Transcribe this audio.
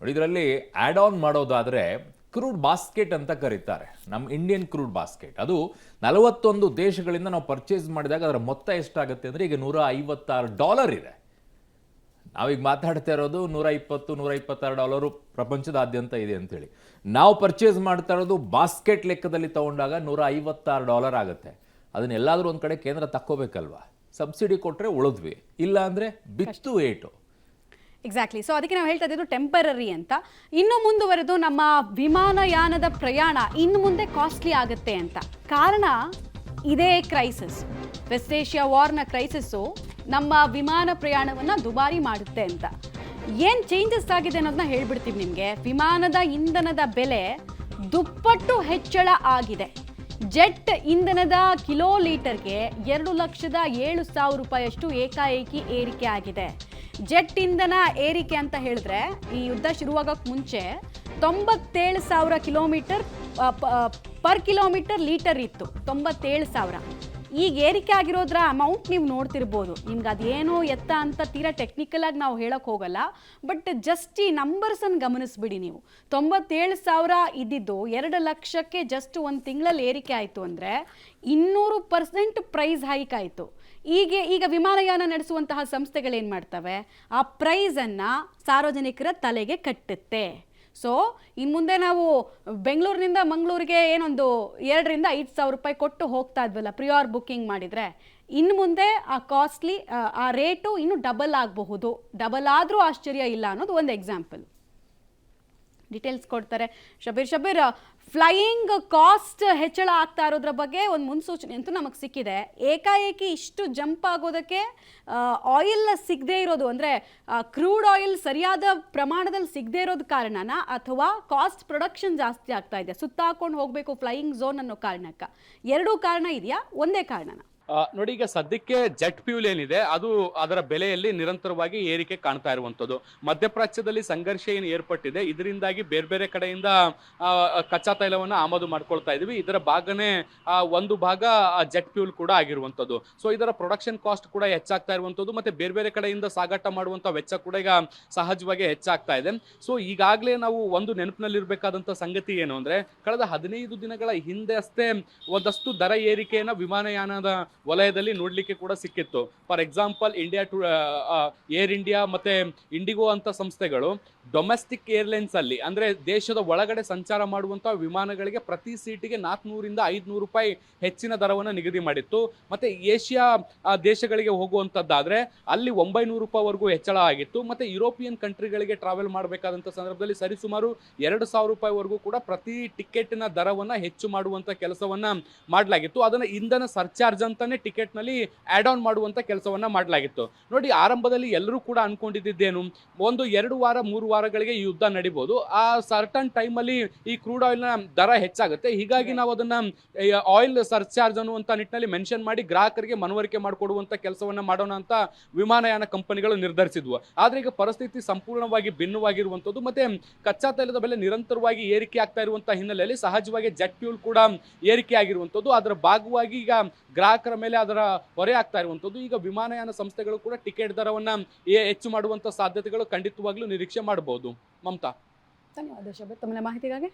ನೋಡಿ ಇದರಲ್ಲಿ add on ಮಾಡೋದಾದರೆ ಕ್ರೂಡ್ ಬಾಸ್ಕೆಟ್ ಅಂತ ಕರೀತಾರೆ. ನಮ್ಮ ಇಂಡಿಯನ್ ಕ್ರೂಡ್ ಬಾಸ್ಕೆಟ್ ಅದು 41 ದೇಶಗಳಿಂದ ನಾವು ಪರ್ಚೇಸ್ ಮಾಡಿದಾಗ ಅದರ ಮೊತ್ತ ಎಷ್ಟಾಗುತ್ತೆ ಅಂದರೆ ಈಗ $156 ಇದೆ. ನಾವೀಗ ಮಾತಾಡ್ತಾ ಇರೋದು $126 ಪ್ರಪಂಚದಾದ್ಯಂತ ಇದೆ ಅಂತೇಳಿ. ನಾವು ಪರ್ಚೇಸ್ ಮಾಡ್ತಾ ಇರೋದು ಬಾಸ್ಕೆಟ್ ಲೆಕ್ಕದಲ್ಲಿ ತೊಗೊಂಡಾಗ $156 ಆಗುತ್ತೆ. ಅದನ್ನೆಲ್ಲಾದರೂ ಒಂದು ಕಡೆ ಕೇಂದ್ರ ತಕ್ಕೋಬೇಕಲ್ವಾ? ಸಬ್ಸಿಡಿ ಕೊಟ್ಟರೆ ಉಳಿದ್ವಿ, ಇಲ್ಲ ಅಂದರೆ ಬಿತ್ತು ಏಟು. ಎಕ್ಸಾಕ್ಟ್ಲಿ. ಸೊ ಅದಕ್ಕೆ ನಾವು ಹೇಳ್ತಾ ಇದ್ದು ಟೆಂಪರರಿ ಅಂತ. ಇನ್ನು ಮುಂದುವರೆದು ನಮ್ಮ ವಿಮಾನಯಾನದ ಪ್ರಯಾಣ ಇನ್ನು ಮುಂದೆ ಕಾಸ್ಟ್ಲಿ ಆಗುತ್ತೆ ಅಂತ. ಕಾರಣ ಇದೇ ಕ್ರೈಸಿಸ್, ವೆಸ್ಟ್ ಏಷ್ಯಾ ವಾರ್ನ ಕ್ರೈಸಿಸ್ಸು ನಮ್ಮ ವಿಮಾನ ಪ್ರಯಾಣವನ್ನು ದುಬಾರಿ ಮಾಡುತ್ತೆ ಅಂತ. ಏನು ಚೇಂಜಸ್ ಆಗಿದೆ ಅನ್ನೋದನ್ನ ಹೇಳ್ಬಿಡ್ತೀವಿ ನಿಮಗೆ. ವಿಮಾನದ ಇಂಧನದ ಬೆಲೆ ದುಪ್ಪಟ್ಟು ಹೆಚ್ಚಳ ಆಗಿದೆ. ಜೆಟ್ ಇಂಧನದ ಕಿಲೋ ಲೀಟರ್ಗೆ 2,07,000 ರೂಪಾಯಿಯಷ್ಟು ಏಕಾಏಕಿ ಏರಿಕೆ ಆಗಿದೆ. ಜೆಟ್ ಇಂಧನ ಏರಿಕೆ ಅಂತ ಹೇಳಿದ್ರೆ ಈ ಯುದ್ಧ ಶುರುವಾಗೋಕ್ಕೆ ಮುಂಚೆ 97,000 ಕಿಲೋಮೀಟರ್ ಪರ್ ಕಿಲೋಮೀಟರ್ ಲೀಟರ್ ಇತ್ತು, 97,000. ಈಗ ಏರಿಕೆ ಆಗಿರೋದ್ರ ಅಮೌಂಟ್ ನೀವು ನೋಡ್ತಿರ್ಬೋದು. ನಿಮ್ಗೆ ಅದೇನೋ ಎತ್ತ ಅಂತ ತೀರಾ ಟೆಕ್ನಿಕಲ್ ಆಗಿ ನಾವು ಹೇಳಕ್ಕೆ ಹೋಗಲ್ಲ, ಬಟ್ ಜಸ್ಟ್ ಈ ನಂಬರ್ಸನ್ನು ಗಮನಿಸ್ಬಿಡಿ ನೀವು. 97,000 ಇದ್ದಿದ್ದು 2 ಲಕ್ಷಕ್ಕೆ ಜಸ್ಟ್ ಒಂದು ತಿಂಗಳಲ್ಲಿ ಏರಿಕೆ ಆಯಿತು ಅಂದರೆ 200% ಪ್ರೈಸ್ ಹೈಕ್ ಆಯಿತು. ಈಗ ವಿಮಾನಯಾನ ನಡೆಸುವಂತಹ ಸಂಸ್ಥೆಗಳೇನು ಮಾಡ್ತವೆ, ಆ ಪ್ರೈಸನ್ನು ಸಾರ್ವಜನಿಕರ ತಲೆಗೆ ಕಟ್ಟುತ್ತೆ. ಸೊ ಇನ್ನು ಮುಂದೆ ನಾವು ಬೆಂಗಳೂರಿನಿಂದ ಮಂಗಳೂರಿಗೆ ಏನೊಂದು 2,000-5,000 ರೂಪಾಯಿ ಕೊಟ್ಟು ಹೋಗ್ತಾ ಇದ್ವಲ್ಲ ಪ್ರಿಯಾರ್ ಬುಕ್ಕಿಂಗ್ ಮಾಡಿದರೆ, ಇನ್ನು ಮುಂದೆ ಆ ಕಾಸ್ಟ್ಲಿ ಆ ರೇಟು ಇನ್ನೂ ಡಬಲ್ ಆಗಬಹುದು. ಡಬಲ್ ಆದರೂ ಆಶ್ಚರ್ಯ ಇಲ್ಲ ಅನ್ನೋದು ಒಂದು ಎಕ್ಸಾಂಪಲ್. ಡೀಟೇಲ್ಸ್ ಕೊಡ್ತಾರೆ ಶಬೀರ್. ಫ್ಲೈಯಿಂಗ್ ಕಾಸ್ಟ್ ಹೆಚ್ಚಳ ಆಗ್ತಾ ಇರೋದ್ರ ಬಗ್ಗೆ ಒಂದು ಮುನ್ಸೂಚನೆ ಅಂತೂ ನಮಗೆ ಸಿಕ್ಕಿದೆ. ಏಕಾಏಕಿ ಇಷ್ಟು ಜಂಪ್ ಆಗೋದಕ್ಕೆ ಆಯಿಲ್ ಸಿಗದೇ ಇರೋದು, ಅಂದರೆ ಕ್ರೂಡ್ ಆಯಿಲ್ ಸರಿಯಾದ ಪ್ರಮಾಣದಲ್ಲಿ ಸಿಗದೇ ಇರೋದು ಕಾರಣನ, ಅಥವಾ ಕಾಸ್ಟ್ ಪ್ರೊಡಕ್ಷನ್ ಜಾಸ್ತಿ ಆಗ್ತಾ ಇದೆ, ಸುತ್ತಾಕೊಂಡು ಹೋಗಬೇಕು ಫ್ಲೈಯಿಂಗ್ ಝೋನ್ ಅನ್ನೋ ಕಾರಣಕ್ಕೆ? ಎರಡೂ ಕಾರಣ ಇದೆಯಾ, ಒಂದೇ ಕಾರಣನ? ನೋಡಿ, ಈಗ ಸದ್ಯಕ್ಕೆ ಜೆಟ್ ಫ್ಯೂಲ್ ಏನಿದೆ ಅದು ಅದರ ಬೆಲೆಯಲ್ಲಿ ನಿರಂತರವಾಗಿ ಏರಿಕೆ ಕಾಣ್ತಾ ಇರುವಂಥದ್ದು. ಮಧ್ಯಪ್ರಾಚ್ಯದಲ್ಲಿ ಸಂಘರ್ಷ ಏನು ಏರ್ಪಟ್ಟಿದೆ, ಇದರಿಂದಾಗಿ ಬೇರೆ ಬೇರೆ ಕಡೆಯಿಂದ ಕಚ್ಚಾ ತೈಲವನ್ನು ಆಮದು ಮಾಡ್ಕೊಳ್ತಾ ಇದೀವಿ. ಇದರ ಭಾಗನೇ ಒಂದು ಭಾಗ ಜೆಟ್ ಫ್ಯೂಲ್ ಕೂಡ ಆಗಿರುವಂಥದ್ದು. ಸೊ ಇದರ ಪ್ರೊಡಕ್ಷನ್ ಕಾಸ್ಟ್ ಕೂಡ ಹೆಚ್ಚಾಗ್ತಾ ಇರುವಂಥದ್ದು, ಮತ್ತೆ ಬೇರೆ ಬೇರೆ ಕಡೆಯಿಂದ ಸಾಗಾಟ ಮಾಡುವಂಥ ವೆಚ್ಚ ಕೂಡ ಈಗ ಸಹಜವಾಗಿ ಹೆಚ್ಚಾಗ್ತಾ ಇದೆ. ಸೊ ಈಗಾಗಲೇ ನಾವು ಒಂದು ನೆನಪಿನಲ್ಲಿರಬೇಕಾದಂಥ ಸಂಗತಿ ಏನು ಅಂದರೆ, ಕಳೆದ 15 ದಿನಗಳ ಹಿಂದೆ ಅಷ್ಟೇ ಒಂದಷ್ಟು ದರ ಏರಿಕೆಯನ್ನು ವಿಮಾನಯಾನದ ವಲಯದಲ್ಲಿ ನೋಡ್ಲಿಕ್ಕೆ ಕೂಡ ಸಿಕ್ಕಿತ್ತು. ಫಾರ್ ಎಕ್ಸಾಂಪಲ್ ಏರ್ ಇಂಡಿಯಾ ಮತ್ತೆ ಇಂಡಿಗೋ ಅಂತ ಸಂಸ್ಥೆಗಳು ಡೊಮೆಸ್ಟಿಕ್ ಏರ್ಲೈನ್ಸ್ ಅಲ್ಲಿ, ಅಂದ್ರೆ ದೇಶದ ಒಳಗಡೆ ಸಂಚಾರ ಮಾಡುವಂತಹ ವಿಮಾನಗಳಿಗೆ ಪ್ರತಿ ಸೀಟಿಗೆ 400-500 ರೂಪಾಯಿ ಹೆಚ್ಚಿನ ದರವನ್ನು ನಿಗದಿ ಮಾಡಿತ್ತು. ಮತ್ತೆ ಏಷ್ಯಾ ದೇಶಗಳಿಗೆ ಹೋಗುವಂತದ್ದಾದ್ರೆ ಅಲ್ಲಿ 900 ರೂಪಾಯಿವರೆಗೂ ಹೆಚ್ಚಳ ಆಗಿತ್ತು. ಮತ್ತೆ ಯುರೋಪಿಯನ್ ಕಂಟ್ರಿಗಳಿಗೆ ಟ್ರಾವೆಲ್ ಮಾಡಬೇಕಾದಂತ ಸಂದರ್ಭದಲ್ಲಿ ಸರಿಸುಮಾರು 2,000 ರೂಪಾಯಿವರೆಗೂ ಕೂಡ ಪ್ರತಿ ಟಿಕೆಟ್ನ ದರವನ್ನ ಹೆಚ್ಚು ಮಾಡುವಂತ ಕೆಲಸವನ್ನ ಮಾಡಲಾಗಿತ್ತು. ಅದನ್ನ ಇಂಧನ ಸರ್ಚಾರ್ಜ್ ಅಂತಾನೆ ಟಿಕೆಟ್ ನಲ್ಲಿ ಆಡ್ ಆನ್ ಮಾಡುವಂತ ಕೆಲಸವನ್ನ ಮಾಡಲಾಗಿತ್ತು. ನೋಡಿ, ಆರಂಭದಲ್ಲಿ ಎಲ್ಲರೂ ಕೂಡ ಅನ್ಕೊಂಡಿದ್ದೇನು, ಒಂದು 2 ವಾರ 3 ವಾರಗಳಿಗೆ ಈ ಯುದ್ಧ ನಡಿಬಹುದು, ಆ ಸರ್ಟನ್ ಟೈಮ್ ಅಲ್ಲಿ ಈ ಕ್ರೂಡ್ ಆಯಿಲ್ ನ ದರ ಹೆಚ್ಚಾಗುತ್ತೆ, ಹೀಗಾಗಿ ನಾವು ಅದನ್ನ ಆಯಿಲ್ ಸರ್ಚಾರ್ಜ್ ಅನ್ನುವಂತ ನಿಟ್ಟಿನಲ್ಲಿ ಮೆನ್ಷನ್ ಮಾಡಿ ಗ್ರಾಹಕರಿಗೆ ಮನವರಿಕೆ ಮಾಡಿಕೊಡುವಂತ ಕೆಲಸವನ್ನ ಮಾಡೋಣ ಅಂತ ವಿಮಾನಯಾನ ಕಂಪನಿಗಳು ನಿರ್ಧರಿಸಿದ್ವು. ಆದ್ರೆ ಈಗ ಪರಿಸ್ಥಿತಿ ಸಂಪೂರ್ಣವಾಗಿ ಭಿನ್ನವಾಗಿರುವಂತದ್ದು. ಮತ್ತೆ ಕಚ್ಚಾ ತೈಲದ ಬೆಲೆ ನಿರಂತರವಾಗಿ ಏರಿಕೆ ಆಗ್ತಾ ಇರುವಂತಹ ಹಿನ್ನೆಲೆಯಲ್ಲಿ ಸಹಜವಾಗಿ ಜೆಟ್ ಫ್ಯೂಲ್ ಕೂಡ ಏರಿಕೆ ಆಗಿರುವಂತದ್ದು. ಅದರ ಭಾಗವಾಗಿ ಈಗ ಗ್ರಾಹಕರ ಮೇಲೆ ಅದರ ಹೊರೆ ಆಗ್ತಾ ಇರುವಂತದ್ದು. ಈಗ ವಿಮಾನಯಾನ ಸಂಸ್ಥೆಗಳು ಕೂಡ ಟಿಕೆಟ್ ದರವನ್ನ ಹೆಚ್ಚು ಮಾಡುವಂತ ಸಾಧ್ಯತೆಗಳು ಖಂಡಿತವಾಗ್ಲೂ ನಿರೀಕ್ಷೆ ಮಾಡಬಹುದು. ಮಮತಾ, ಧನ್ಯವಾದ ಶಬೀರ್ ತಮ್ಮ ಮಾಹಿತಿಗಾಗಿ.